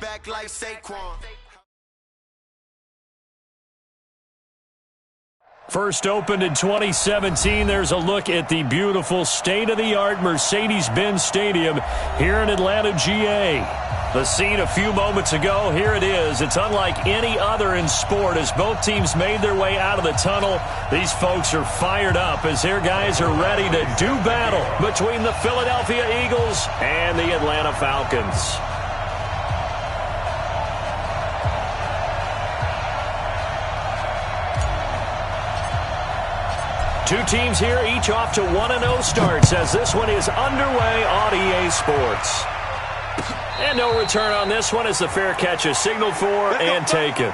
back like Saquon. First opened in 2017, there's a look at the beautiful state-of-the-art Mercedes-Benz Stadium here in Atlanta, GA. The scene a few moments ago, here it is. It's unlike any other in sport as both teams made their way out of the tunnel. These folks are fired up as their guys are ready to do battle between the Philadelphia Eagles and the Atlanta Falcons. Two teams here, each off to 1-0 starts as this one is underway on EA Sports. And no return on this one as the fair catch is signaled for and taken.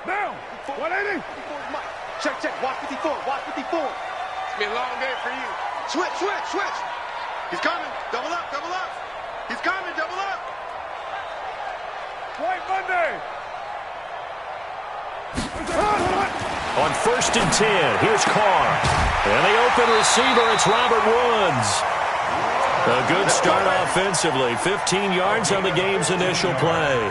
Down. 180. Check. Watch 54. Watch 54. It's been a long day for you. Switch. He's coming. Double up. He's coming. Double up. White Monday. On 1st and 10, here's Carr. And the open receiver, it's Robert Woods. A good start offensively. 15 yards on the game's initial play.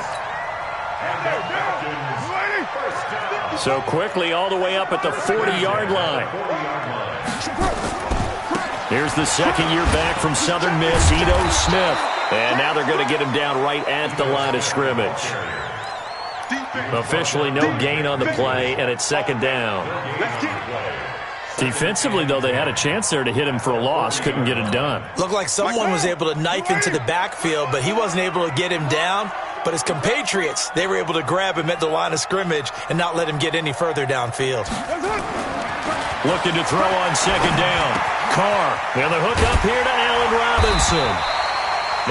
So quickly all the way up at the 40-yard line. Here's the second year back from Southern Miss, Ito Smith. And now they're going to get him down right at the line of scrimmage. Officially no gain on the play, and it's second down. Defensively, though, they had a chance there to hit him for a loss. Couldn't get it done. Looked like someone was able to knife into the backfield, but he wasn't able to get him down. But his compatriots, they were able to grab him at the line of scrimmage and not let him get any further downfield. Looking to throw on second down. Carr, and the hook up here to Allen Robinson.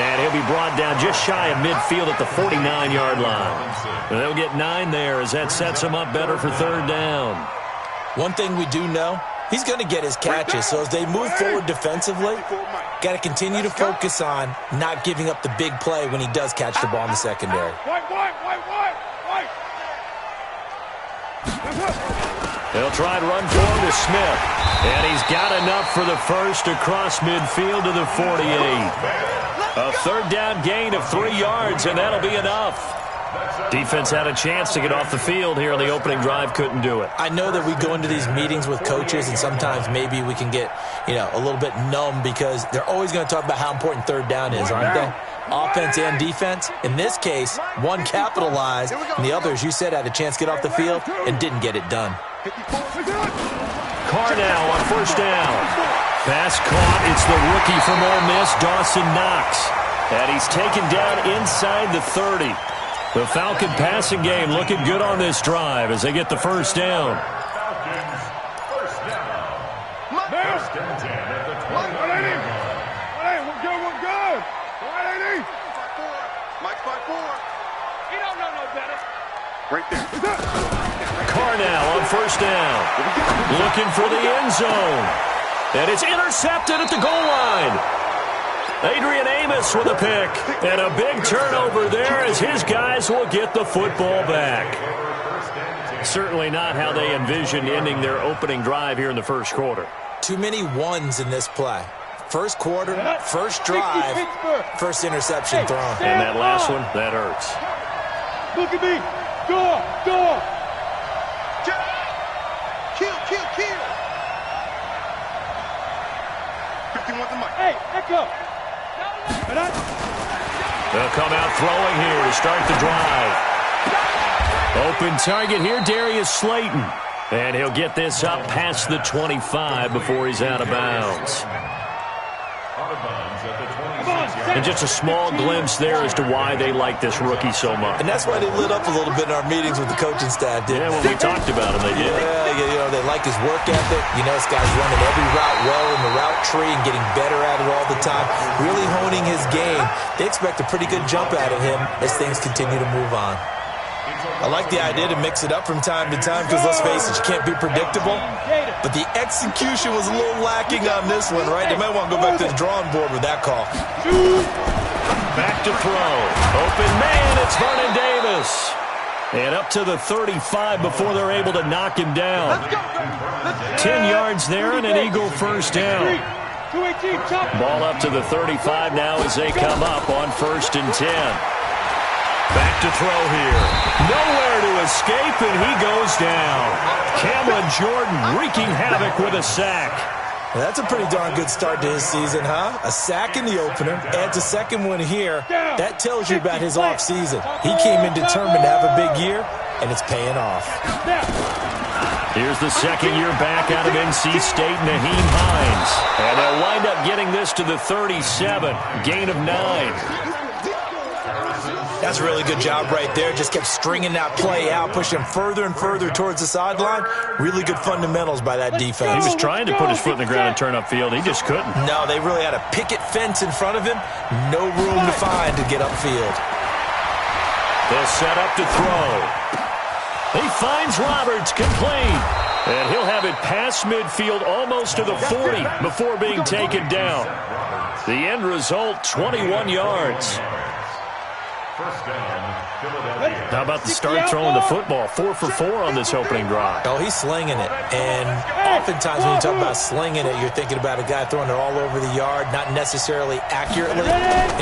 And he'll be brought down just shy of midfield at the 49-yard line. And they'll get 9 there as that sets him up better for third down. One thing we do know, he's going to get his catches. So as they move forward defensively, got to continue to focus on not giving up the big play when he does catch the ball in the secondary. White. They'll try and run forward to Smith. And he's got enough for the first across midfield to the 48. A third down gain of 3 yards, and that'll be enough. Defense had a chance to get off the field here on the opening drive, couldn't do it. I know that we go into these meetings with coaches, and sometimes maybe we can get, a little bit numb because they're always going to talk about how important third down is, aren't they? Offense and defense. In this case, one capitalized, and the other, as you said, had a chance to get off the field and didn't get it done. Carr now on first down. Pass caught. It's the rookie from Ole Miss, Dawson Knox. And he's taken down inside the 30. The Falcon passing game looking good on this drive as they get the first down. We're good. 180. Mike's 5-4. He don't know no better. Right there. Carr now on first down. Looking for the end zone. And it's intercepted at the goal line. Adrian Amos with a pick. And a big turnover there as his guys will get the football back. Certainly not how they envisioned ending their opening drive here in the first quarter. Too many ones in this play. First quarter, first drive, first interception thrown. And that last one, that hurts. Look at me. Door. Kill. 51 to Mike. Hey, let go. They'll come out throwing here to start the drive. Open target here, Darius Slayton. And he'll get this up past the 25 before he's out of bounds. And just a small glimpse there as to why they like this rookie so much. And that's why they lit up a little bit in our meetings with the coaching staff, didn't they? Yeah, when we talked about him, they did. Yeah, they like his work ethic. This guy's running every route well in the route tree and getting better at it all the time, really honing his game. They expect a pretty good jump out of him as things continue to move on. I like the idea to mix it up from time to time because, let's face it, you can't be predictable. But the execution was a little lacking on this one, right? They might want to go back to the drawing board with that call. Back to throw. Open man, it's Vernon Davis. And up to the 35 before they're able to knock him down. 10 yards there and an Eagle first down. Ball up to the 35 now as they come up on 1st and 10. Back to throw here. Nowhere to escape, and he goes down. Cameron Jordan wreaking havoc with a sack. Well, that's a pretty darn good start to his season, huh? A sack in the opener, adds a second one here. That tells you about his offseason. He came in determined to have a big year, and it's paying off. Here's the second-year back out of NC State, Naheem Hines. And they'll wind up getting this to the 37, gain of 9. That's a really good job right there. Just kept stringing that play out, pushing him further and further towards the sideline. Really good fundamentals by that defense. He was trying to put his foot in the ground and turn upfield. He just couldn't. No, they really had a picket fence in front of him. No room to find to get upfield. They'll set up to throw. He finds Roberts, complete. And he'll have it past midfield almost to the 40 before being taken down. The end result, 21 yards. How about the start throwing the football? 4 for 4 on this opening drive. Oh, he's slinging it. And oftentimes when you talk about slinging it, you're thinking about a guy throwing it all over the yard, not necessarily accurately.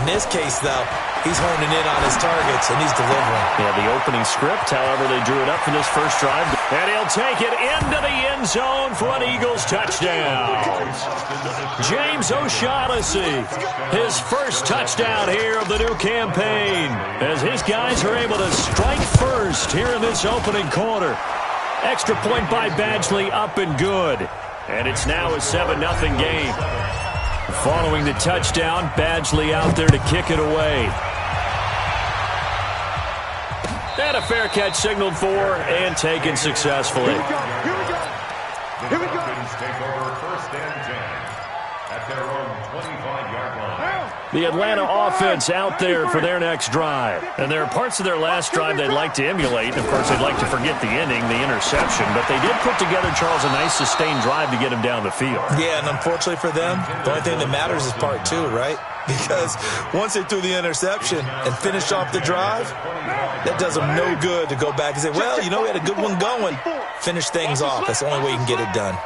In this case, though, he's honing in on his targets, and he's delivering. Yeah, the opening script, however, they drew it up for this first drive. And he'll take it into the end zone for an Eagles touchdown. James O'Shaughnessy, his first touchdown here of the new campaign, as his guys are able to strike first here in this opening quarter. Extra point by Badgley, up and good. And it's now a 7-0 game. Following the touchdown, Badgley out there to kick it away. And a fair catch signaled for and taken successfully. Here we go. Here we go. Take over 1st and 10 at their own 25-yard line. The Atlanta offense out there for their next drive. And there are parts of their last drive they'd like to emulate. And, of course, they'd like to forget the ending, the interception. But they did put together, Charles, a nice sustained drive to get him down the field. Yeah, and unfortunately for them, the only thing that matters is part 2, right? Because once they threw the interception and finished off the drive, that does them no good to go back and say, well, you know, we had a good one going. Finish things off. That's the only way you can get it done.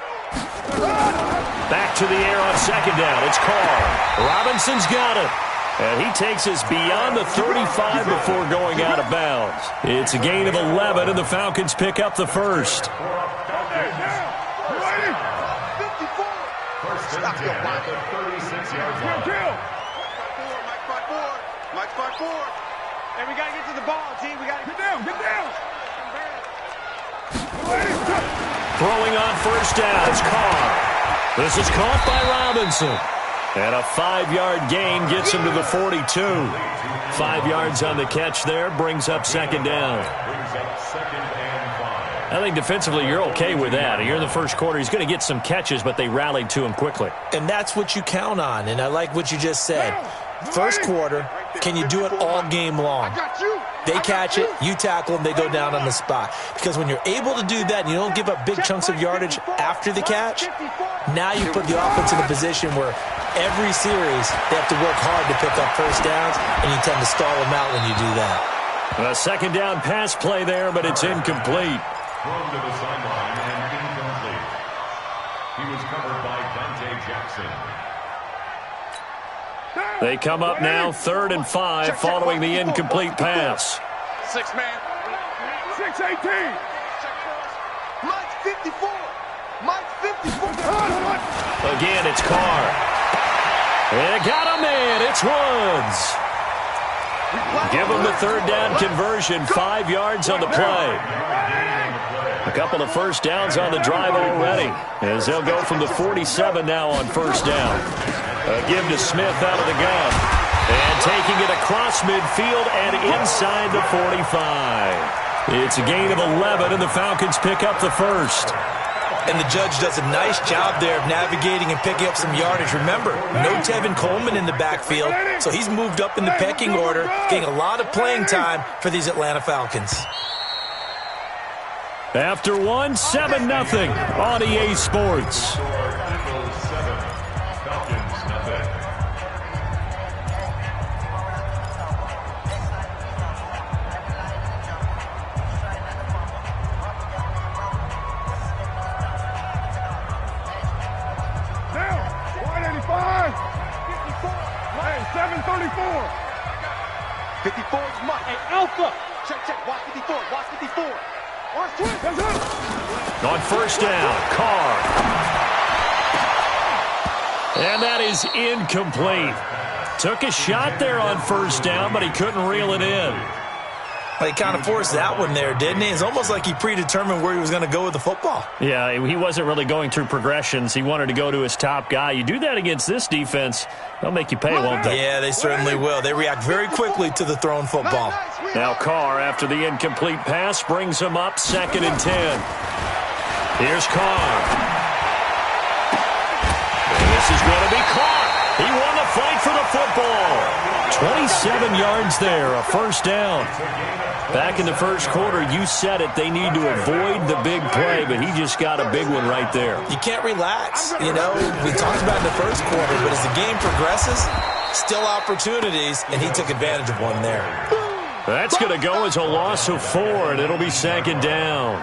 Back to the air on 2nd down. It's Carr. Robinson's got it. And he takes us beyond the 35 before going out of bounds. It's a gain of 11, and the Falcons pick up the first. Stop your mind. 36-yard line. Mike Spark 4. And we got to get to the ball, G. We got to get down. Throwing on 1st down. It's Carr. This is caught by Robinson. And a 5-yard gain gets him to the 42. 5 yards on the catch there, brings up 2nd down. I think defensively you're okay with that. You're in the first quarter. He's going to get some catches, but they rallied to him quickly. And that's what you count on, and I like what you just said. First quarter, can you do it all game long? They catch it, you tackle them, they go down on the spot. Because when you're able to do that and you don't give up big chunks of yardage after the catch, now you put the offense in a position where every series they have to work hard to pick up 1st downs, and you tend to stall them out when you do that. A 2nd down pass play there, but it's incomplete. Thrown to the sideline and incomplete. He was covered by Dante Jackson. They come up now, 3rd and 5, following the incomplete pass. 6 man. 6-18. Mike's 54. Mike's 54. Again, it's Carr. They got a man. It's Woods. Give him the 3rd down conversion, 5 yards on the play. A couple of 1st downs on the drive already, as they'll go from the 47 now on 1st down. A give to Smith out of the gun. And taking it across midfield and inside the 45. It's a gain of 11, and the Falcons pick up the first. And the judge does a nice job there of navigating and picking up some yardage. Remember, no Tevin Coleman in the backfield, so he's moved up in the pecking order, getting a lot of playing time for these Atlanta Falcons. After one, 7-0 on EA Sports. Eagles 7, Falcons nothing. Down. 185. 54. Hey, 734. 54 is Mike. Hey, Alpha. Check. Watch 54. Watch 54. Watch twist. That's it. On first down, Carr. And that is incomplete. Took a shot there on first down, but he couldn't reel it in. He kind of forced that one there, didn't he? It's almost like he predetermined where he was going to go with the football. Yeah, he wasn't really going through progressions. He wanted to go to his top guy. You do that against this defense, they'll make you pay, won't they? Yeah, they certainly will. They react very quickly to the thrown football. Now Carr, after the incomplete pass, brings him up 2nd and 10. Here's Carr. And this is going to be caught. He won the fight for the football. 27 yards there, a first down. Back in the first quarter, you said it, they need to avoid the big play, but he just got a big one right there. You can't relax. You know, we talked about it in the first quarter, but as the game progresses, still opportunities, and he took advantage of one there. That's going to go as a loss of 4, and it'll be 2nd down.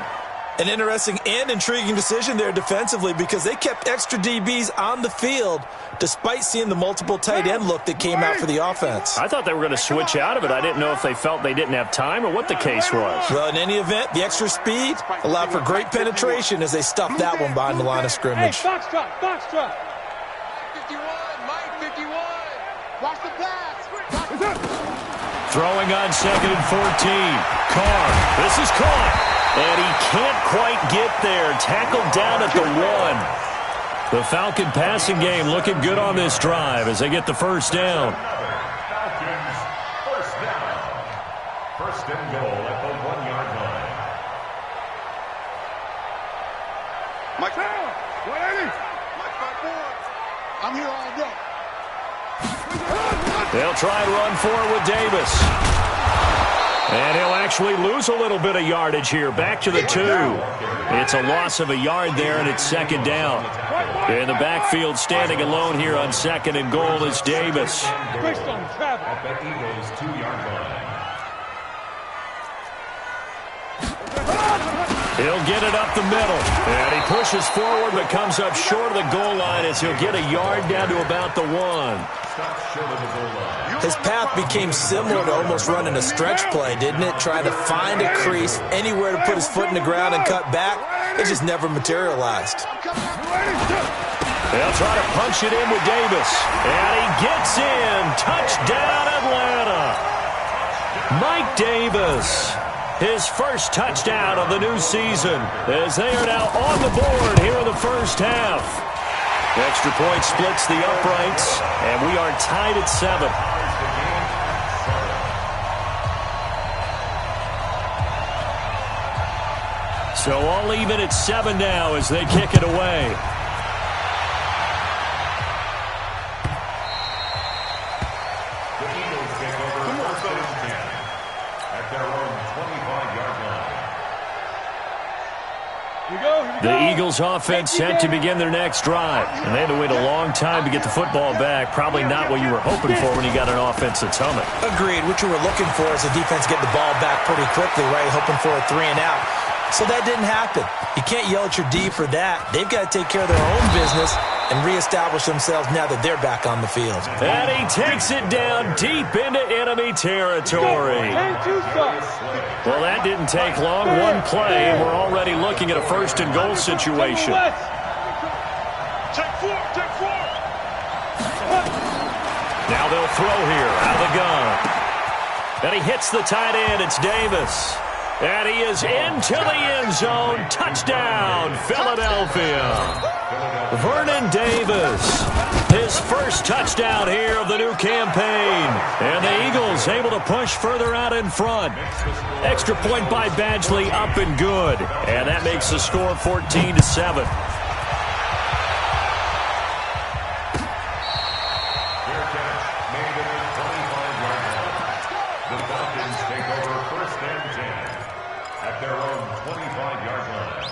An interesting and intriguing decision there defensively because they kept extra DBs on the field despite seeing the multiple tight end look that came out for the offense. I thought they were going to switch out of it. I didn't know if they felt they didn't have time or what the case was. Well, in any event, the extra speed allowed for great penetration as they stuffed that one behind the line of scrimmage. Hey, box trap. 51, Mike, 51. Watch the pass. Throwing on 2nd and 14. Carr, this is caught. And he can't quite get there. Tackled down at the 1. The Falcon passing game looking good on this drive as they get the first down. Falcons first down. First and goal at the 1-yard line. Mike, Down. 180. Mike 5-4. I'm here all day. They'll try and run forward with Davis. And he'll actually lose a little bit of yardage here. Back to the 2. It's a loss of a yard there, and it's 2nd down. In the backfield, standing alone here on 2nd and goal is Davis. At the Eagles' 2-yard line. He'll get it up the middle. And he pushes forward but comes up short of the goal line as he'll get a yard down to about the 1. Stop short of the goal line. His path became similar to almost running a stretch play, didn't it? Trying to find a crease, anywhere to put his foot in the ground and cut back. It just never materialized. They'll try to punch it in with Davis. And he gets in. Touchdown, Atlanta. Mike Davis. His first touchdown of the new season as they are now on the board here in the first half. Extra point splits the uprights, and we are tied at 7. So all even at 7 now as they kick it away. The Eagles take over first and 10 at their own 25-yard line. The Eagles offense set to begin their next drive. And they had to wait a long time to get the football back. Probably not what you were hoping for when you got an offense that's humming. Agreed. What you were looking for is the defense getting the ball back pretty quickly, right? Hoping for a 3 and out. So that didn't happen. You can't yell at your D for that. They've got to take care of their own business and reestablish themselves now that they're back on the field. And he takes it down deep into enemy territory. Well, that didn't take long. One play, and we're already looking at a first and goal situation. Take 4. Now they'll throw here out of the gun. And he hits the tight end. It's Davis. And he is into the end zone. Touchdown, Philadelphia. Vernon Davis, his first touchdown here of the new campaign. And the Eagles able to push further out in front. Extra point by Badgley, up and good. And that makes the score 14-7. The Falcons take over first and 10 at their own 25-yard line.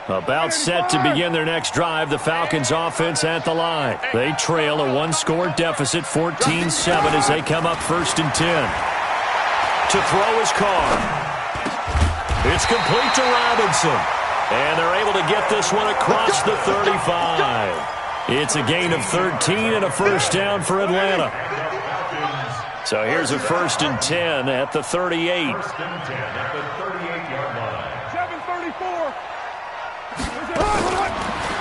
About set to begin their next drive, the Falcons offense at the line. They trail a one-score deficit, 14-7, as they come up 1st and 10. To throw his Carr. It's complete to Robinson. And they're able to get this one across the 35. It's a gain of 13 and a first down for Atlanta. So here's a 1st and 10 at the 38. 1st and 10 at the 38-yard line. 7:34.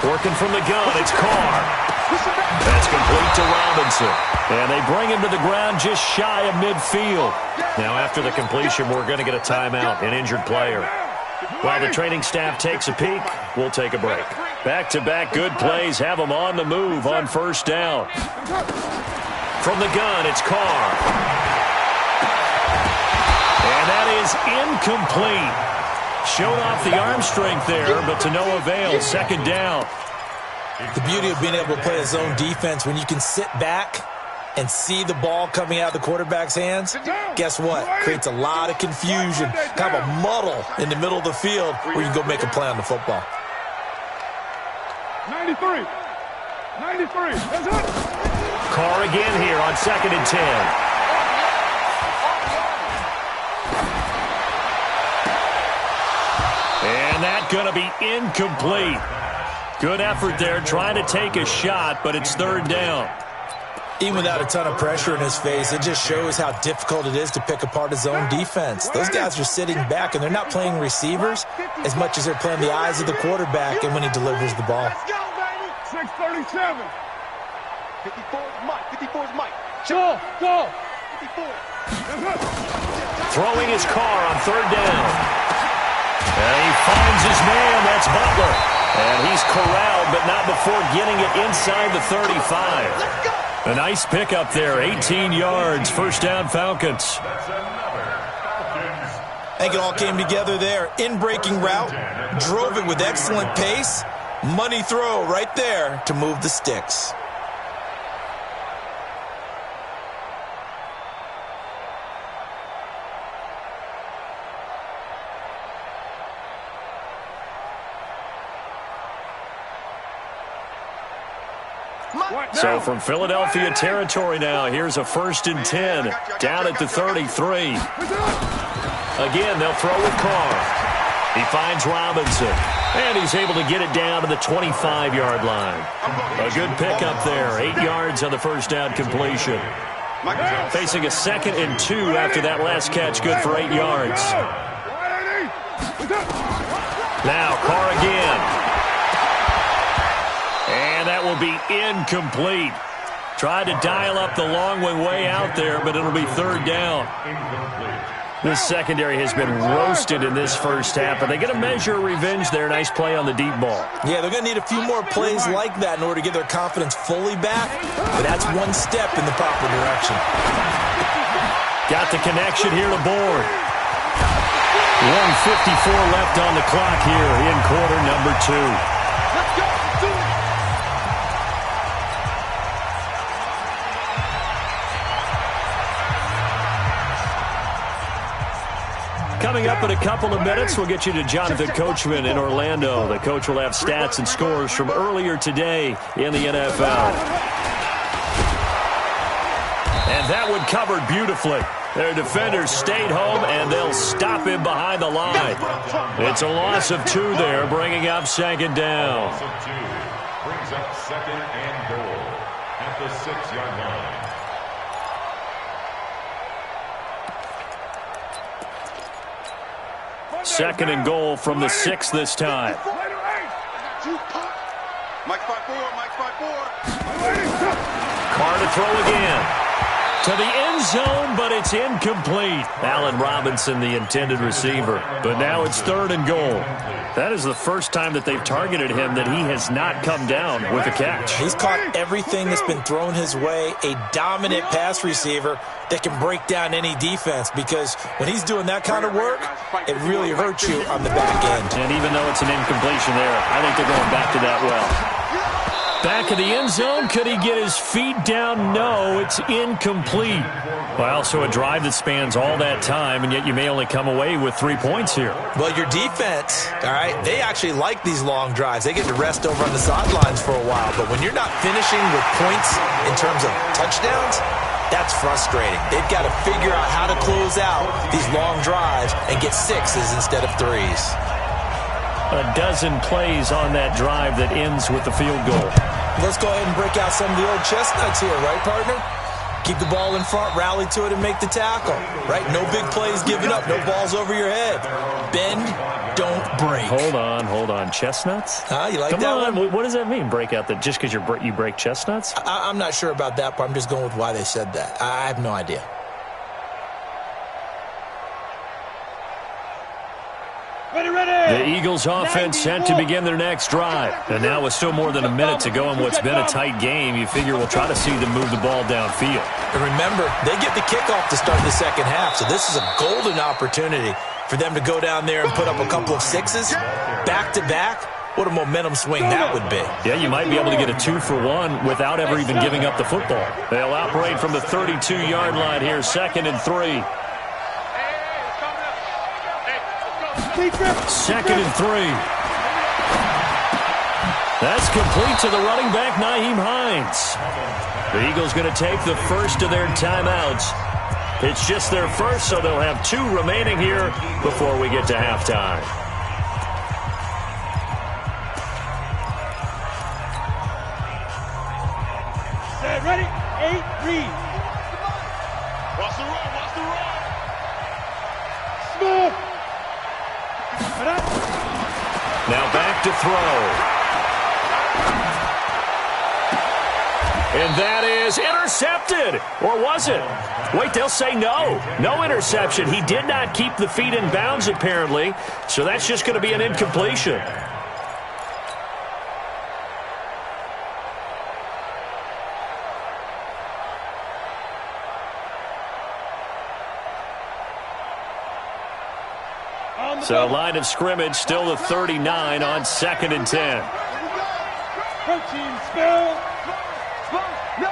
Working from the gun, it's Carr. That's complete to Robinson. And they bring him to the ground just shy of midfield. Now after the completion, we're going to get a timeout, an injured player. While the training staff takes a peek, we'll take a break. Back-to-back good plays have them on the move on 1st down. From the gun, it's Carr. And that is incomplete. Showed off the arm strength there, but to no avail. 2nd down. The beauty of being able to play a zone defense when you can sit back and see the ball coming out of the quarterback's hands, guess what? Creates a lot of confusion, kind of a muddle in the middle of the field where you can go make a play on the football. 93. 93. That's it. Carr again here on 2nd and 10. And that's going to be incomplete. Good effort there, trying to take a shot, but it's 3rd down. Even without a ton of pressure in his face, it just shows how difficult it is to pick apart his own defense. Those guys are sitting back, and they're not playing receivers as much as they're playing the eyes of the quarterback and when he delivers the ball. 6:37. 54's Mike. 54's Mike. Go. 54. Throwing his Carr on 3rd down. And he finds his man. That's Butler. And he's corralled, but not before getting it inside the 35. A nice pickup there, 18 yards, 1st down Falcons. That's another Falcons. I think it all came together there. In-breaking route, drove it with excellent pace. Money throw right there to move the sticks. So from Philadelphia territory now, here's a 1st and 10 down at the 33. Again, they'll throw with Carr. He finds Robinson, and he's able to get it down to the 25-yard line. A good pickup there, 8 yards on the 1st down completion. Facing a 2nd and 2 after that last catch, good for 8 yards. Now Carr again. And that will be incomplete. Tried to dial up the long one way out there, but it'll be 3rd down. This secondary has been roasted in this first half, but they get a measure of revenge there. Nice play on the deep ball. Yeah, they're going to need a few more plays like that in order to get their confidence fully back, but that's one step in the proper direction. Got the connection here to Bourne. 1:54 left on the clock here in quarter number 2. Coming up in a couple of minutes, we'll get you to Jonathan Coachman in Orlando. The coach will have stats and scores from earlier today in the NFL. And that one covered beautifully. Their defenders stayed home, and they'll stop him behind the line. It's a loss of 2 there, bringing up 2nd down. Loss of 2 brings up 2nd and goal at the 6-yard line. Second and goal from the 6 this time. Mike's 5-4. Mike's 5-4. Carr to throw again. To the end zone, but it's incomplete. Allen Robinson, the intended receiver. But now it's 3rd and goal. That is the first time that they've targeted him that he has not come down with a catch. He's caught everything that's been thrown his way, a dominant pass receiver that can break down any defense, because when he's doing that kind of work, it really hurts you on the back end. And even though it's an incompletion there, I think they're going back to that well. Back of the end zone. Could he get his feet down? No, it's incomplete. Well, so a drive that spans all that time, and yet you may only come away with 3 points here. Well, your defense, all right, they actually like these long drives. They get to rest over on the sidelines for a while. But when you're not finishing with points in terms of touchdowns, that's frustrating. They've got to figure out how to close out these long drives and get 6s instead of 3s. A dozen plays on that drive that ends with the field goal. Let's go ahead and break out some of the old chestnuts here, right, partner? Keep the ball in front, rally to it, and make the tackle, right? No big plays given up, no balls over your head. Bend, don't break. Hold on. Chestnuts? You like Come that on. one? What does that mean, break out? Just because you break chestnuts? I'm not sure about that part. I'm just going with why they said that. I have no idea. The Eagles offense set to begin their next drive. And now with still more than a minute to go in what's been a tight game, you figure we'll try to see them move the ball downfield. And remember, they get the kickoff to start the second half, so this is a golden opportunity for them to go down there and put up a couple of 6s back-to-back. What a momentum swing that would be. Yeah, you might be able to get a 2-for-1 without ever even giving up the football. They'll operate from the 32-yard line here, 2nd and 3. 2nd and 3. That's complete to the running back, Nyheim Hines. The Eagles going to take the first of their timeouts. It's just their first, so they'll have 2 remaining here before we get to halftime. Set, ready, 8, read. Watch the run, watch the run. Smith. Now back to throw. And that is intercepted. Or was it? Wait, they'll say no. No interception. He did not keep the feet in bounds, apparently. So that's just going to be an incompletion. So line of scrimmage still the 39 on 2nd and 10. Protein spill. No.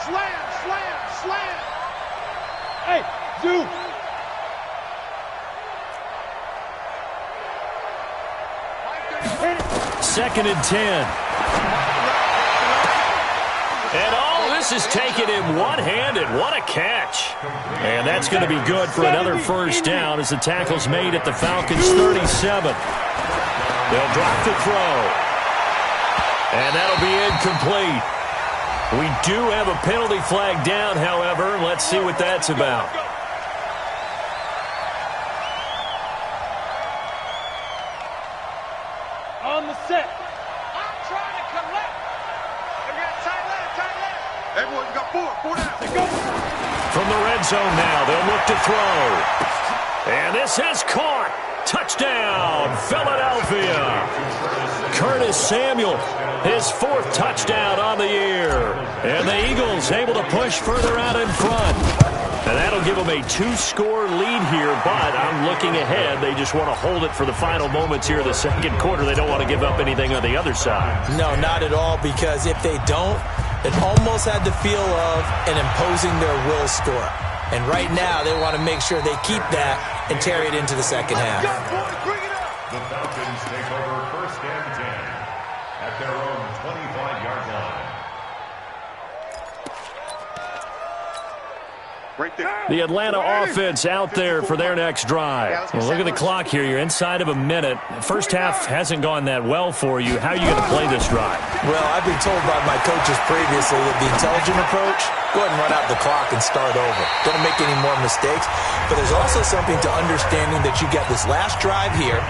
Slam. Hey, Zoo. Second and 10. And all this is taking him one-handed. What a catch. And that's going to be good for another first down as the tackle's made at the Falcons' 37. They'll drop the throw. And that'll be incomplete. We do have a penalty flag down, however. Let's see what that's about. On the set. I'm trying to collect. They got tight left. Hey, boy, you got 4 down. They go. From the red zone now, they'll look to throw. And this is caught. Touchdown, Philadelphia. Curtis Samuel, his 4th touchdown on the year. And the Eagles able to push further out in front. And that'll give them a 2-score lead here, but I'm looking ahead. They just want to hold it for the final moments here of the second quarter. They don't want to give up anything on the other side. No, not at all, because if they don't, it almost had the feel of an imposing their will score. And right now, they want to make sure they keep that and carry it into the second half. The Falcons take over 1st and 10 at their own 25-yard line. Right there. The Atlanta offense out there for their next drive. Well, look at the clock here. You're inside of a minute. First half hasn't gone that well for you. How are you going to play this drive? Well, I've been told by my coaches previously that the intelligent approach, go ahead and run out the clock and start over. Don't make any more mistakes. But there's also something to understanding that you got this last drive here.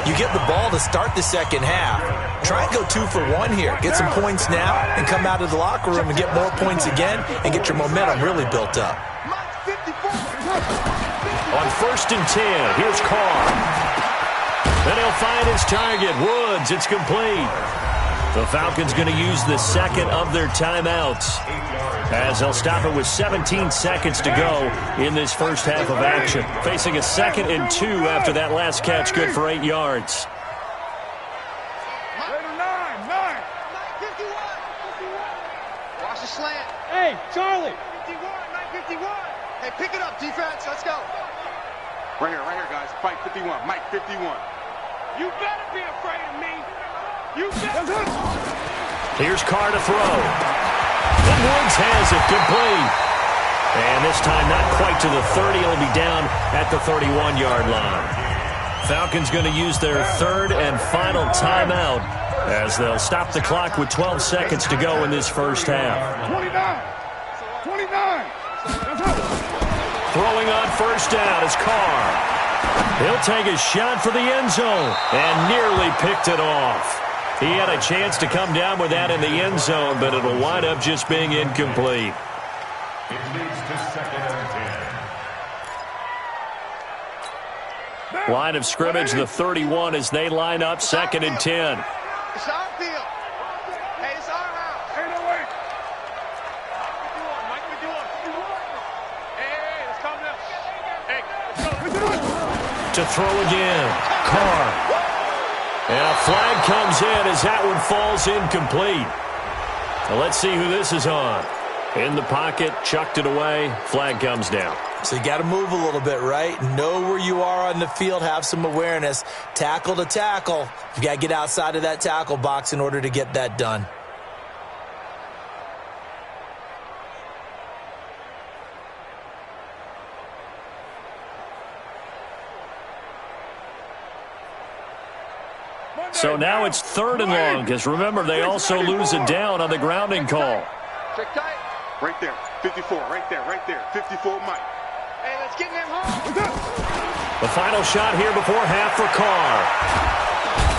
You get the ball to start the second half. Try and go 2 for 1 here. Get some points now and come out of the locker room and get more points again and get your momentum really built up. On 1st and 10, here's Carr. Then he'll find his target, Woods. It's complete. The Falcons going to use the 2nd of their timeouts as they'll stop it with 17 seconds to go in this first half of action. Facing a 2nd and 2 after that last catch, good for 8 yards. Watch the slant. Hey, Charlie. 51, 951. Hey, pick it up, defense. Let's go. Right here, guys. Fight 51. Mike, 51. You better be afraid of me. You better. Here's Carr to throw. And Woods has it complete. And this time not quite to the 30. It'll be down at the 31-yard line. Falcons going to use their third and final timeout as they'll stop the clock with 12 seconds to go in this first half. 29. Throwing on first down is Carr. He'll take a shot for the end zone and nearly picked it off. He had a chance to come down with that in the end zone, but it'll wind up just being incomplete. It leads to 2nd and 10. Line of scrimmage, the 31 as they line up, 2nd and 10. It's our field. Hey, it's our house. Hey, no way. Mike, 51. Hey, let's calm down. Hey, let's go. To throw again, Carr. And a flag comes in as that one falls incomplete. Well, let's see who this is on. In the pocket, chucked it away, flag comes down. So you got to move a little bit, right? Know where you are on the field, have some awareness. Tackle to tackle. You got to get outside of that tackle box in order to get that done. So now it's 3rd and long, because remember, they also lose a down on the grounding call. Check tight. Right there. 54. Right there. 54, Mike. Hey, let's get them home. The final shot here before half for Carr.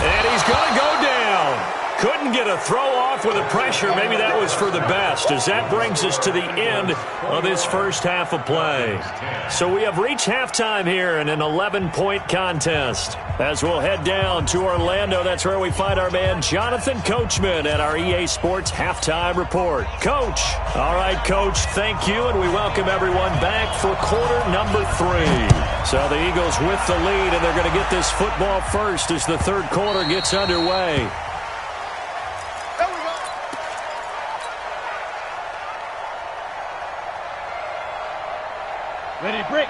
And he's going to go down. Couldn't get a throw off with the pressure. Maybe that was for the best, as that brings us to the end of this first half of play. So we have reached halftime here in an 11-point contest. As we'll head down to Orlando, that's where we find our man Jonathan Coachman at our EA Sports Halftime Report. Coach. All right, Coach, thank you, and we welcome everyone back for quarter number 3. So the Eagles with the lead, and they're going to get this football first as the third quarter gets underway.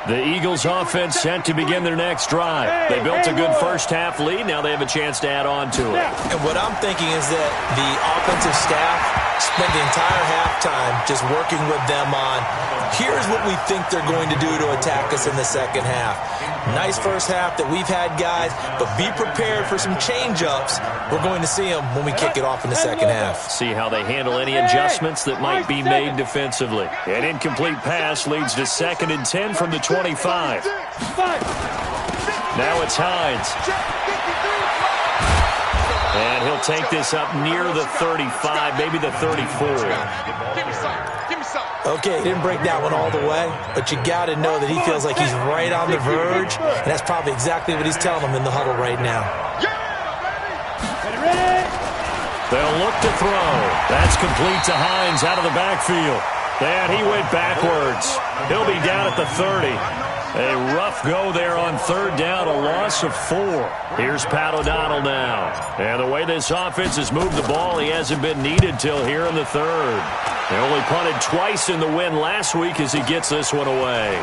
The Eagles offense set to begin their next drive. They built a good first half lead. Now they have a chance to add on to it. And what I'm thinking is that the offensive staff spent the entire halftime just working with them on, here's what we think they're going to do to attack us in the second half. Nice first half that we've had, guys, but be prepared for some change-ups. We're going to see them when we kick it off in the second half. See how they handle any adjustments that might be made defensively. An incomplete pass leads to 2nd and 10 from the 25. Now it's Hines. And he'll take this up near the 35, maybe the 34. Okay, he didn't break that one all the way, but you got to know that he feels like he's right on the verge, and that's probably exactly what he's telling them in the huddle right now. They'll look to throw. That's complete to Hines out of the backfield. And he went backwards. He'll be down at the 30. A rough go there on third down, a loss of 4. Here's Pat O'Donnell now. And the way this offense has moved the ball, he hasn't been needed till here in the third. They only punted twice in the win last week as he gets this one away.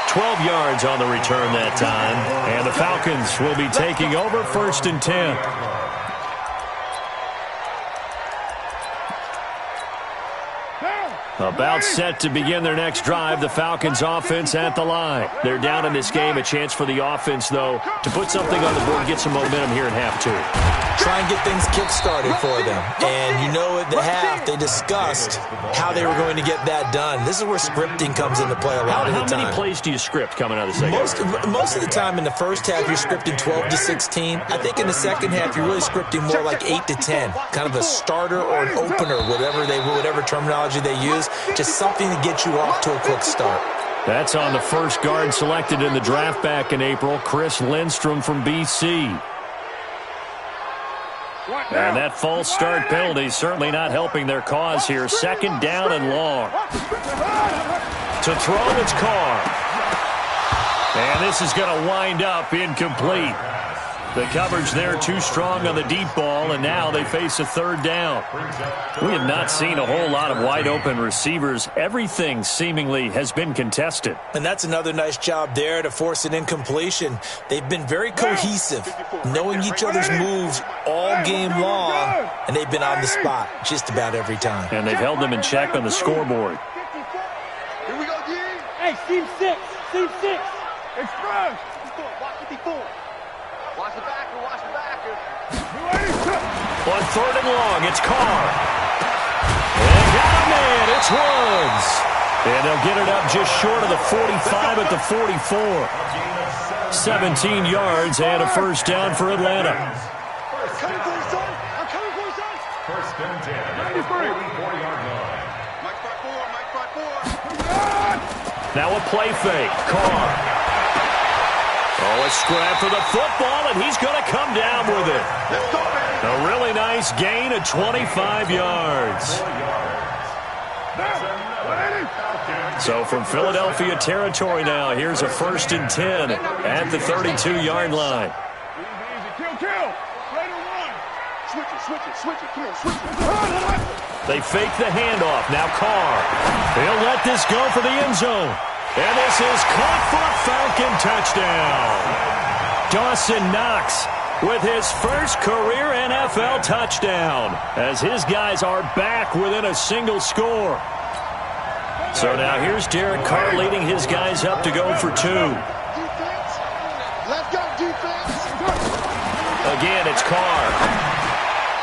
12 yards on the return that time. And the Falcons will be taking over 1st and 10. About set to begin their next drive, the Falcons offense at the line. They're down in this game. A chance for the offense, though, to put something on the board, get some momentum here in half 2. Try and get things kick-started for them. And you know at the half, they discussed how they were going to get that done. This is where scripting comes into play a lot of the time. How many plays do you script coming out of the second half? Most of the time in the first half, you're scripting 12 to 16. I think in the second half, you're really scripting more like 8 to 10. Kind of a starter or an opener, whatever terminology they use. Just something to get you off to a quick start. That's on the first guard selected in the draft back in April, Chris Lindstrom from BC. And that false start penalty certainly not helping their cause here. 2nd down and long. To throw, it's Carr. And this is going to wind up incomplete. The coverage there too strong on the deep ball, and now they face a third down. We have not seen a whole lot of wide-open receivers. Everything seemingly has been contested. And that's another nice job there to force an incompletion. They've been very cohesive, knowing each other's moves all game long, and they've been on the spot just about every time. And they've held them in check on the scoreboard. Here we go, D. Hey, seam 6. Seam 6. Express. Watch 54. Watch the backer. Watch the backer. On third and long, it's Carr. They got a man. It's Woods. And they'll get it up just short of the 45 at the 44. 17 yards and a first down for Atlanta. Coming for you, son. I'm coming for you, son. First and 10 at the 44-yard line. Mike 5-4. Now a play fake. Carr. Oh, a scrap for the football, and he's going to come down with it. Let's go, baby. A really nice gain of 25 yards. So from Philadelphia territory now, here's a first and 10 at the 32-yard line. Kill. Later one. Switch it. Come on, switch it. They fake the handoff. Now Carr. He'll let this go for the end zone. And this is caught for a Falcon touchdown. Dawson Knox with his first career NFL touchdown as his guys are back within a single score. So now here's Derek Carr leading his guys up to go for 2. Defense. Let's go, defense. Again, it's Carr.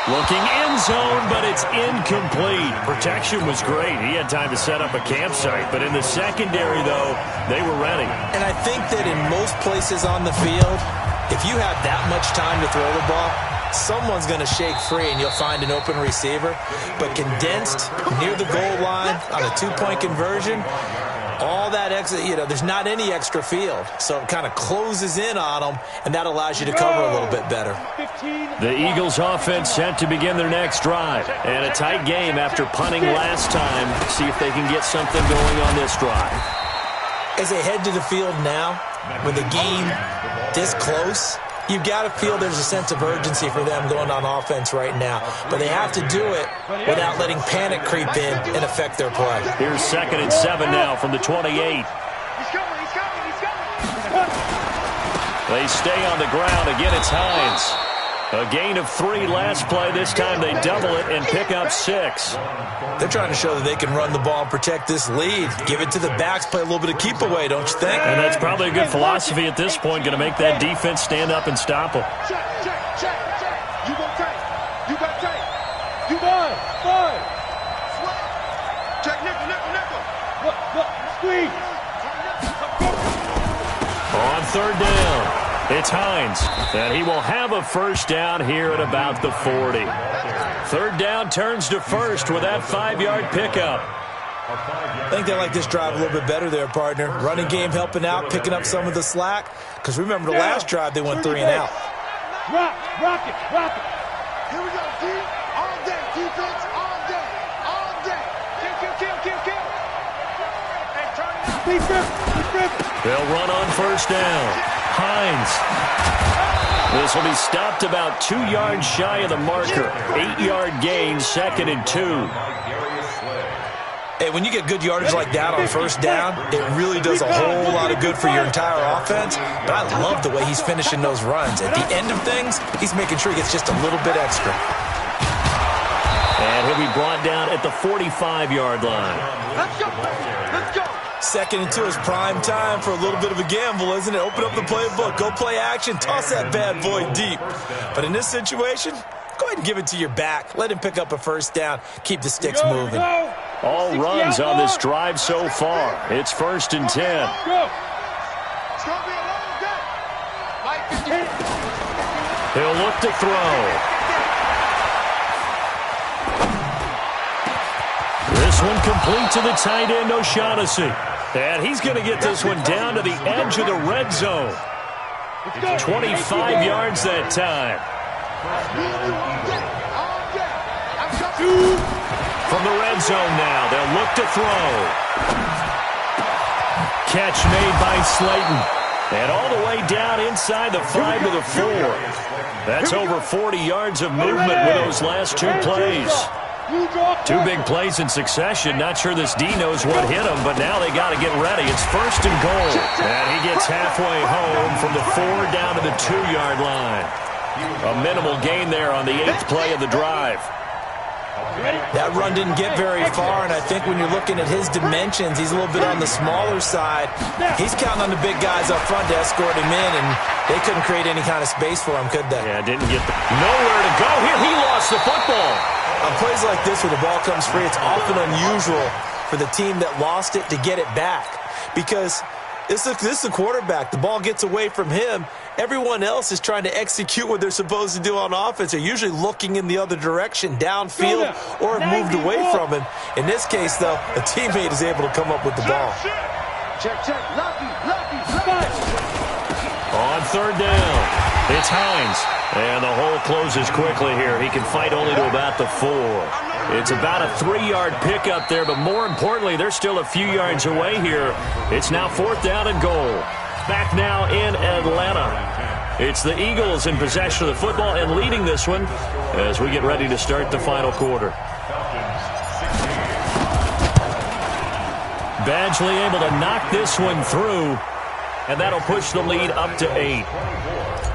Looking end zone, but it's incomplete. Protection was great. He had time to set up a campsite, but in the secondary, though, they were ready. And I think that in most places on the field, if you have that much time to throw the ball, someone's going to shake free and you'll find an open receiver. But condensed near the goal line on a 2-point conversion, all that extra, there's not any extra field. So it kind of closes in on them, and that allows you to cover a little bit better. The Eagles offense set to begin their next drive. And a tight game after punting last time. See if they can get something going on this drive. As they head to the field now, with the game this close, you've got to feel there's a sense of urgency for them going on offense right now. But they have to do it without letting panic creep in and affect their play. Here's 2nd and 7 now from the 28. He's coming. They stay on the ground. Again, it's Hines. A gain of 3 last play. This time they double it and pick up 6. They're trying to show that they can run the ball and protect this lead. Give it to the backs, play a little bit of keep away, don't you think? And that's probably a good philosophy at this point, going to make that defense stand up and stop them. Check. You got tape. You got 5. Swing. Check nickel. Look. Squeeze. On third down, it's Hines, and he will have a first down here at about the 40. Third down turns to first with that 5-yard pickup. I think they like this drive a little bit better there, partner. Running game helping out, picking up some of the slack. Because remember the last drive, they went 3 and out. Rock it. Here we go, D. All day, defense. All day. Kill. Hey, turn it up. Defense. They'll run on first down. Hines. This will be stopped about 2 yards shy of the marker. 8-yard gain, 2nd and 2. Hey, when you get good yardage like that on first down, it really does a whole lot of good for your entire offense. But I love the way he's finishing those runs. At the end of things, he's making sure he gets just a little bit extra. And he'll be brought down at the 45-yard line. Let's go. 2nd and 2 is prime time for a little bit of a gamble, isn't it? Open up the playbook, go play action, toss that bad boy deep. But in this situation, go ahead and give it to your back. Let him pick up a first down. Keep the sticks moving. All runs on this drive so far. It's 1st and 10. Go. It's going to be a long day. Mike, He'll look to throw. This one complete to the tight end, O'Shaughnessy. And he's going to get this one down to the edge of the red zone. 25 yards that time. From the red zone now, they'll look to throw. Catch made by Slayton. And all the way down inside the 5 to the 4. That's over 40 yards of movement with those last 2 plays. 2 big plays in succession. Not sure this D knows what hit him, but now they got to get ready. It's 1st and goal. And he gets halfway home from the 4 down to the 2-yard line. A minimal gain there on the 8th play of the drive. That run didn't get very far, and I think when you're looking at his dimensions, he's a little bit on the smaller side. He's counting on the big guys up front to escort him in, and they couldn't create any kind of space for him, could they? Yeah, didn't get nowhere to go. Here, he lost the football. On plays like this where the ball comes free, it's often unusual for the team that lost it to get it back, because this is the quarterback. The ball gets away from him. Everyone else is trying to execute what they're supposed to do on offense. They're usually looking in the other direction, downfield, or have moved away from him. In this case, though, a teammate is able to come up with the ball. Check. Lucky. On 3rd down, it's Hines. And the hole closes quickly here. He can fight only to about the 4. It's about a 3-yard pickup there, but more importantly, they're still a few yards away here. It's now 4th down and goal. Back now in Atlanta. It's the Eagles in possession of the football and leading this one as we get ready to start the final quarter. Badgley able to knock this one through, and that'll push the lead up to 8.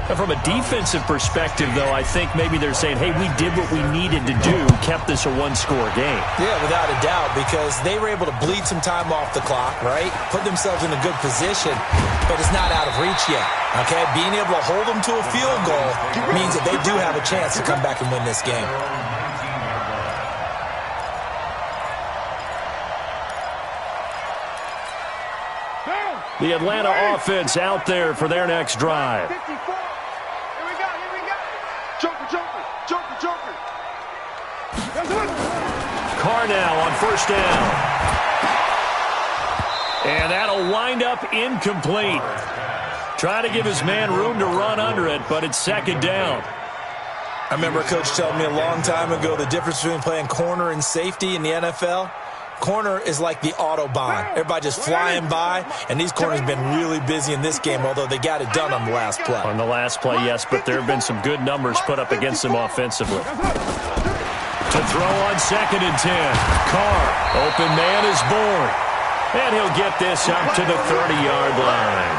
And from a defensive perspective, though, I think maybe they're saying, hey, we did what we needed to do, kept this a 1-score game. Yeah, without a doubt, because they were able to bleed some time off the clock, right? Put themselves in a good position, but it's not out of reach yet, okay? Being able to hold them to a field goal means that they do have a chance to come back and win this game. The Atlanta offense out there for their next drive. Joker. Carr now on 1st down. And that'll wind up incomplete. Trying to give his man room to run under it, but it's 2nd down. I remember a coach telling me a long time ago the difference between playing corner and safety in the NFL. Corner is like the Autobahn. Everybody just flying by, and these corners have been really busy in this game, although they got it done on the last play. On the last play, yes, but there have been some good numbers put up against them offensively. To throw on 2nd and 10. Carr, open man is born. And he'll get this up to the 30-yard line.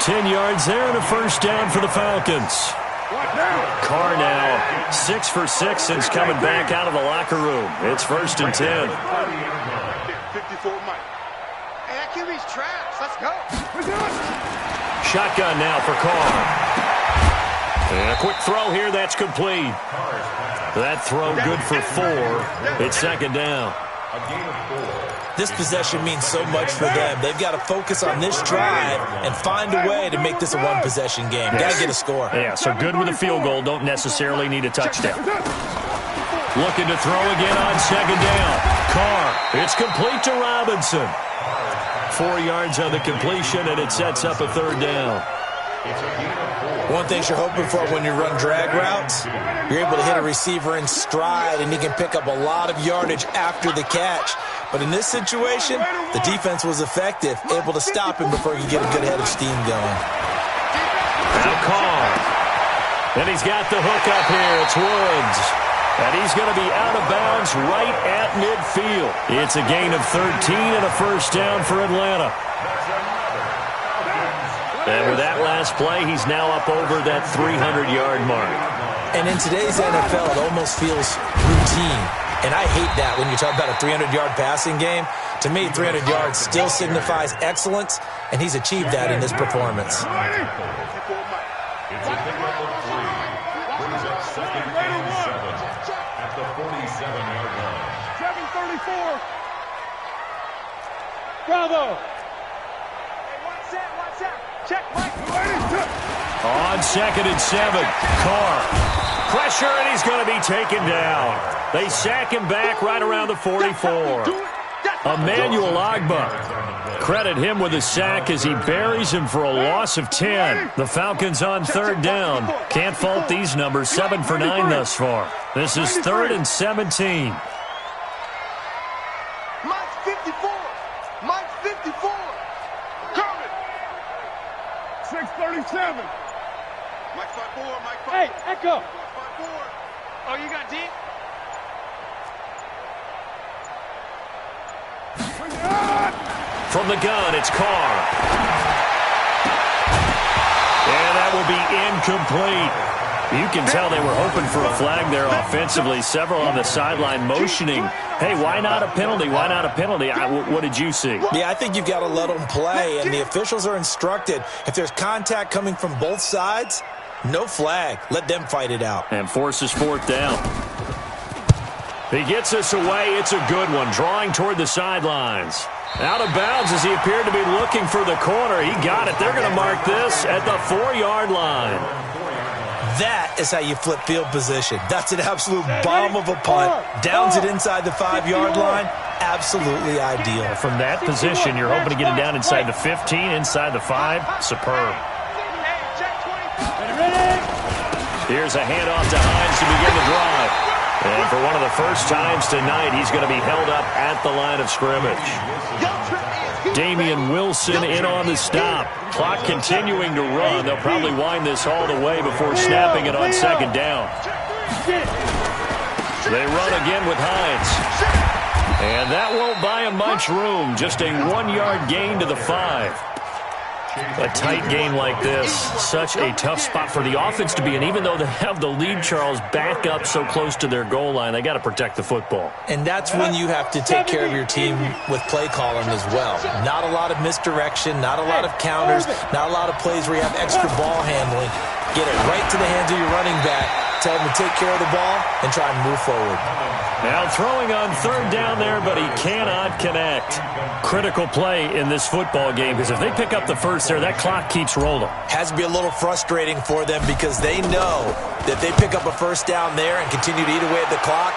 10 yards there and a 1st down for the Falcons. Carr now 6 for 6 since coming back out of the locker room. It's 1st and 10. 54 Mike. Hey, that QB's trash. Let's go. Shotgun now for Carr. And a quick throw here. That's complete. That throw good for 4. It's 2nd down. This possession means so much for them. They've got to focus on this drive and find a way to make this a 1-possession game. Got to get a score. Yeah, so good with a field goal. Don't necessarily need a touchdown. Looking to throw again on 2nd down. Carr, it's complete to Robinson. 4 yards on the completion, and it sets up a 3rd down. One thing you're hoping for when you run drag routes, you're able to hit a receiver in stride, and he can pick up a lot of yardage after the catch. But in this situation, the defense was effective, able to stop him before he could get a good head of steam going. Now Carr. And he's got the hook up here. It's Woods. And he's going to be out of bounds right at midfield. It's a gain of 13 and a 1st down for Atlanta. And with that last play, he's now up over that 300-yard mark. And in today's NFL, it almost feels routine. And I hate that when you talk about a 300-yard passing game. To me, 300 yards still signifies excellence, and he's achieved that in this performance. It's a pickup of 3. Brings up 2nd and 7 at the 47-yard line. 7:34. Bravo. Check, Mike. On 2nd and 7, Carr. Pressure, and he's going to be taken down. They sack him back right around the 44. Emmanuel Agba. Credit him with a sack as he buries him for a loss of 10. The Falcons on 3rd down. Can't fault these numbers. 7 for 9 thus far. This is 3rd and 17. Mike's 54. Mike's 54. Coming. 5-4, Mike. Hey, Echo. 5-4. Oh, you got deep? From the gun, it's Carr. And that will be incomplete. You can tell they were hoping for a flag there offensively. Several on the sideline motioning, hey, why not a penalty? Why not a penalty? What did you see? Yeah, I think you've got to let them play, and the officials are instructed. If there's contact coming from both sides, no flag. Let them fight it out. And forces fourth down. He gets us away. It's a good one, drawing toward the sidelines. Out of bounds as he appeared to be looking for the corner. He got it. They're going to mark this at the 4-yard line. That is how you flip field position. That's an absolute bomb of a punt. Downs it inside the 5-yard line. Absolutely ideal. From that position, you're hoping to get it down inside the 15, inside the 5. Superb. Here's a handoff to Hines to begin the drive. And for one of the first times tonight, he's going to be held up at the line of scrimmage. Damian Wilson in on the stop. Clock continuing to run. They'll probably wind this all the way before snapping it on second down. They run again with Hines. And that won't buy him much room. Just a 1-yard gain to the 5. A tight game like this, such a tough spot for the offense to be in. Even though they have the lead, Charles, back up so close to their goal line, they got to protect the football. And that's when you have to take care of your team with play calling as well. Not a lot of misdirection, not a lot of counters, not a lot of plays where you have extra ball handling. Get it right to the hands of your running back, tell him to take care of the ball, and try and move forward. Now throwing on third down there, but he cannot connect. Critical play in this football game, because if they pick up the first there, that clock keeps rolling. Has to be a little frustrating for them because they know that they pick up a first down there and continue to eat away at the clock,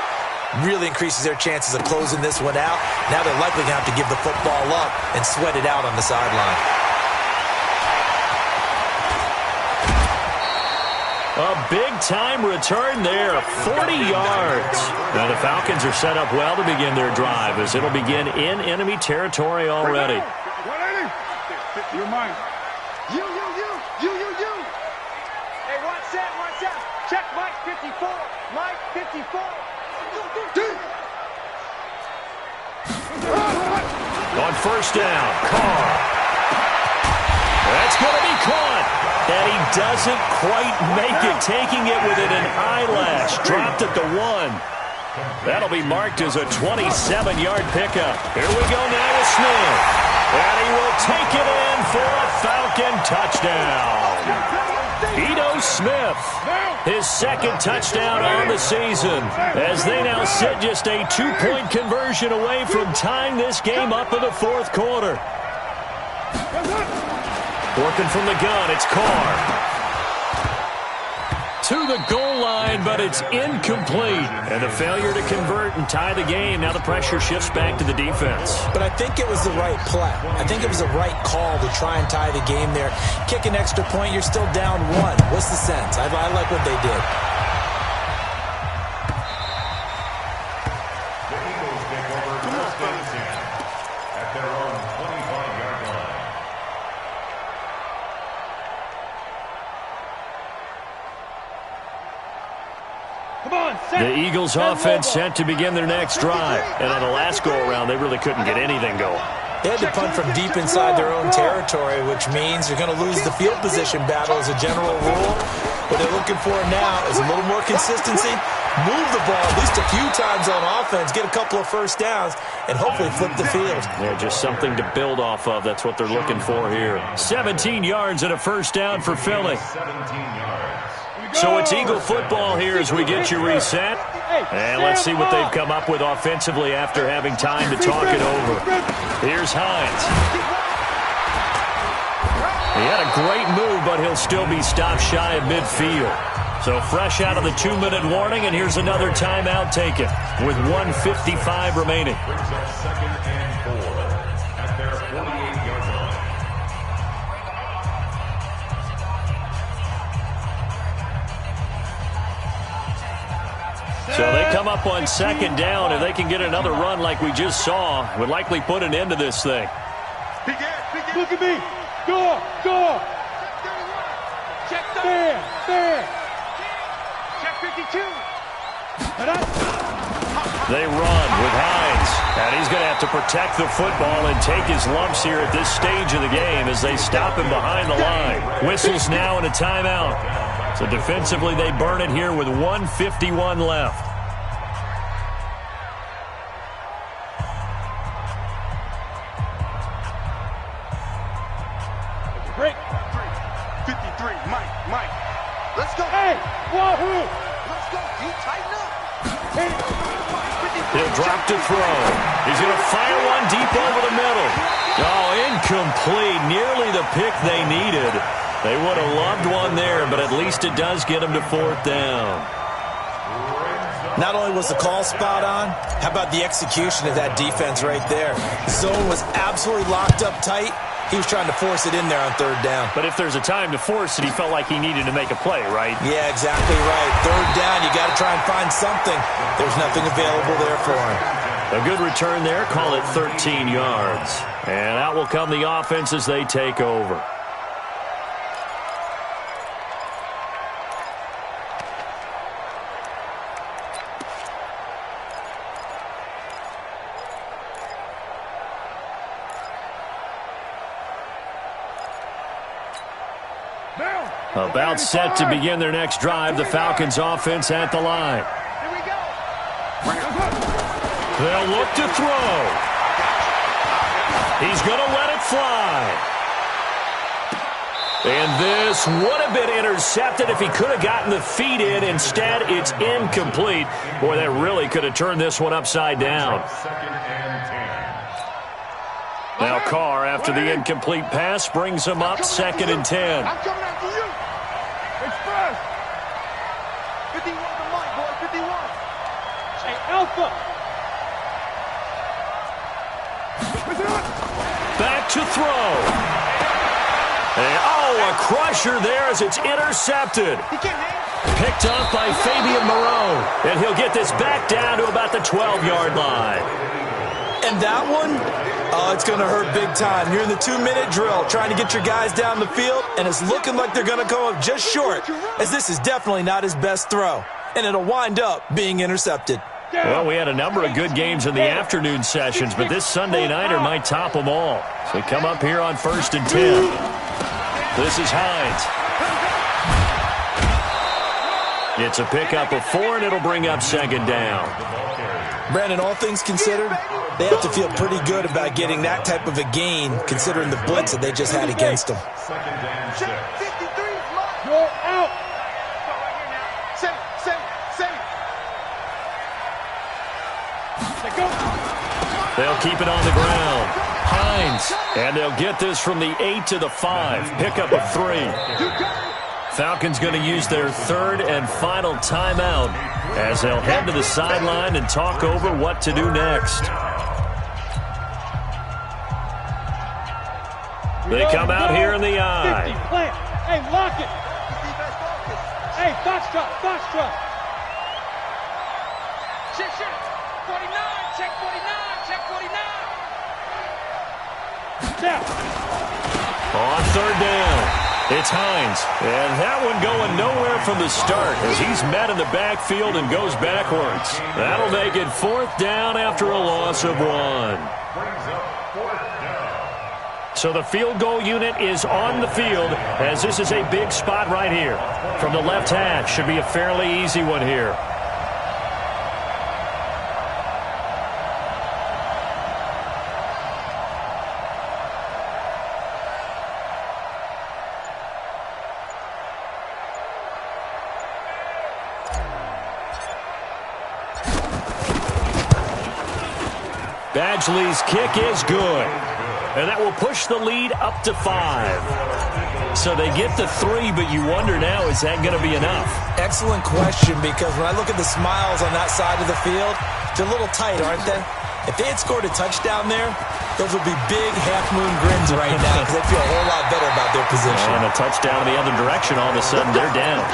really increases their chances of closing this one out. Now they're likely going to have to give the football up and sweat it out on the sideline. A big-time return there, 40 yards. Now the Falcons are set up well to begin their drive as it'll begin in enemy territory already. You're mine. You. Hey, watch that. Check Mike 54. Mike 54. On first down, Carr. That's going to be caught. And he doesn't quite make it, taking it within an eyelash. Dropped at the 1. That'll be marked as a 27-yard pickup. Here we go now with Smith. And he will take it in for a Falcon touchdown. Ito Smith, his second touchdown on the season, as they now sit just a 2-point conversion away from tying this game up in the fourth quarter. Working from the gun, it's Carr. To the goal line, but it's incomplete. And a failure to convert and tie the game. Now the pressure shifts back to the defense. But I think it was the right play. I think it was the right call to try and tie the game there. Kick an extra point, you're still down 1. What's the sense? I like what they did. The Eagles take over first and 10 at their own 25-yard line. The Eagles offense set to begin their next drive. And on the last go-around, they really couldn't get anything going. They had to punt from deep inside their own territory, which means you're going to lose the field position battle as a general rule. What they're looking for now is a little more consistency, move the ball at least a few times on offense, get a couple of first downs, and hopefully flip the field. Yeah, just something to build off of. That's what they're looking for here. 17 yards and a first down for Philly. 17 yards. So it's Eagle football here as we get you reset. And let's see what they've come up with offensively after having time to talk it over. Here's Hines. He had a great move, but he'll still be stopped shy of midfield. So fresh out of the 2-minute warning, and here's another timeout taken with 1:55 remaining. Brings up second and 4 at their 48-yard line. So they come up on second down. If they can get another run like we just saw, would likely put an end to this thing. Look at me. Go. Check the There. 52. They run with Hines, and he's going to have to protect the football and take his lumps here at this stage of the game as they stop him behind the line. Whistles now and a timeout. So defensively, they burn it here with 1:51 left. Break. 53, Mike. Let's go. Hey, wahoo! Let's go. You tighten up. He'll drop to throw. He's going to fire one deep over the middle. Oh, incomplete. Nearly the pick they needed. They would have loved one there, but at least it does get them to 4th down. Not only was the call spot on, how about the execution of that defense right there? The zone was absolutely locked up tight. He was trying to force it in there on 3rd down. But if there's a time to force it, he felt like he needed to make a play, right? Yeah, exactly right. 3rd down, you got to try and find something. There's nothing available there for him. A good return there, call it 13 yards. And out will come the offense as they take over. About set to begin their next drive, the Falcons offense at the line. Here we go. They'll look to throw. He's going to let it fly. And this would have been intercepted if he could have gotten the feet in. Instead, it's incomplete. Boy, that really could have turned this one upside down. Now Carr, after the incomplete pass, brings him up 2nd and 10. I'm coming after you. Express. 51 to Mike, boy. 51. Hey, Alpha. Back to throw. And, a crusher there as it's intercepted. He can't hang. Picked up by Fabian Moreau. And he'll get this back down to about the 12-yard line. And that one, it's going to hurt big time. You're in the 2-minute drill trying to get your guys down the field, and it's looking like they're going to go up just short, as this is definitely not his best throw. And it'll wind up being intercepted. Well, we had a number of good games in the afternoon sessions, but this Sunday nighter might top them all. So we come up here on 1st and 10. This is Hines. It's a pickup of 4, and it'll bring up 2nd down. Brandon, all things considered, they have to feel pretty good about getting that type of a gain, considering the blitz that they just had against them. 53 is mine. You're out. Safe. Let go. They'll keep it on the ground. Hines, and they'll get this from the 8 to the 5. Pickup of 3. Falcons going to use their 3rd and final timeout as they'll head to the sideline and talk over what to do next. They come out here in the eye. 50, plant. Hey, lock it. Hey, Foxtrot. Shit. 49, check 49. Down. On 3rd down, it's Hines. And that one going nowhere from the start as he's met in the backfield and goes backwards. That'll make it 4th down after a loss of 1. So the field goal unit is on the field as this is a big spot right here. From the left hash, should be a fairly easy one here. Badgley's kick is good. And that will push the lead up to 5. So they get the 3, but you wonder now, is that going to be enough? Excellent question, because when I look at the smiles on that side of the field, they're a little tight, aren't they? If they had scored a touchdown there, those would be big half-moon grins right now because they feel a whole lot better about their position. And a touchdown in the other direction, all of a sudden they're down.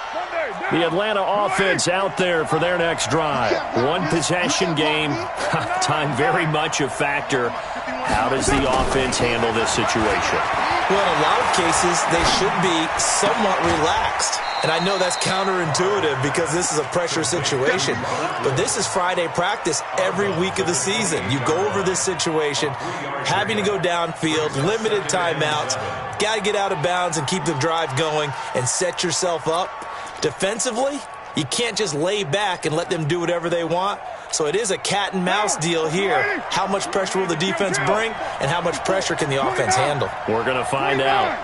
Monday, The Atlanta offense out there for their next drive. One possession game. Time very much a factor. How does the offense handle this situation? Well, in a lot of cases, they should be somewhat relaxed. And I know that's counterintuitive because this is a pressure situation. But this is Friday practice every week of the season. You go over this situation, having to go downfield, limited timeouts, got to get out of bounds and keep the drive going and set yourself up. Defensively, you can't just lay back and let them do whatever they want. So it is a cat and mouse deal here. How much pressure will the defense bring and how much pressure can the offense handle? We're going to find out.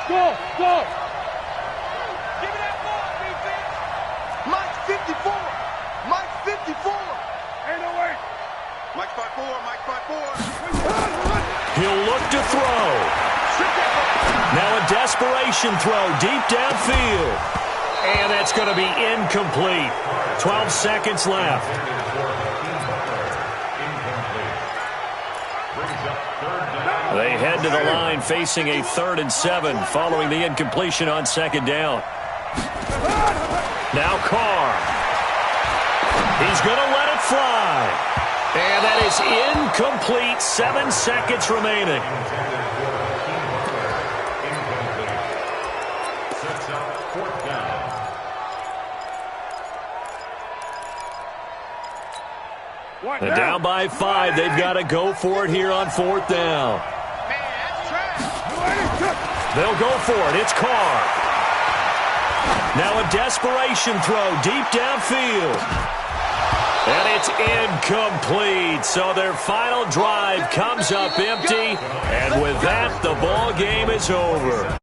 Go, go. Give me that ball, defense. Mike's 54. Mike's 54. Ain't no way. Mike's 5'4", Mike's 5'4". He'll look to throw. Now a desperation throw deep downfield. And that's going to be incomplete. 12 seconds left. They head to the line facing a 3rd and 7 following the incompletion on 2nd down. Now Carr. He's going to let it fly. And that is incomplete. 7 seconds remaining. And down by 5. They've got to go for it here on 4th down. They'll go for it. It's Carr. Now a desperation throw deep downfield. And it's incomplete. So their final drive comes up empty. And with that, the ball game is over.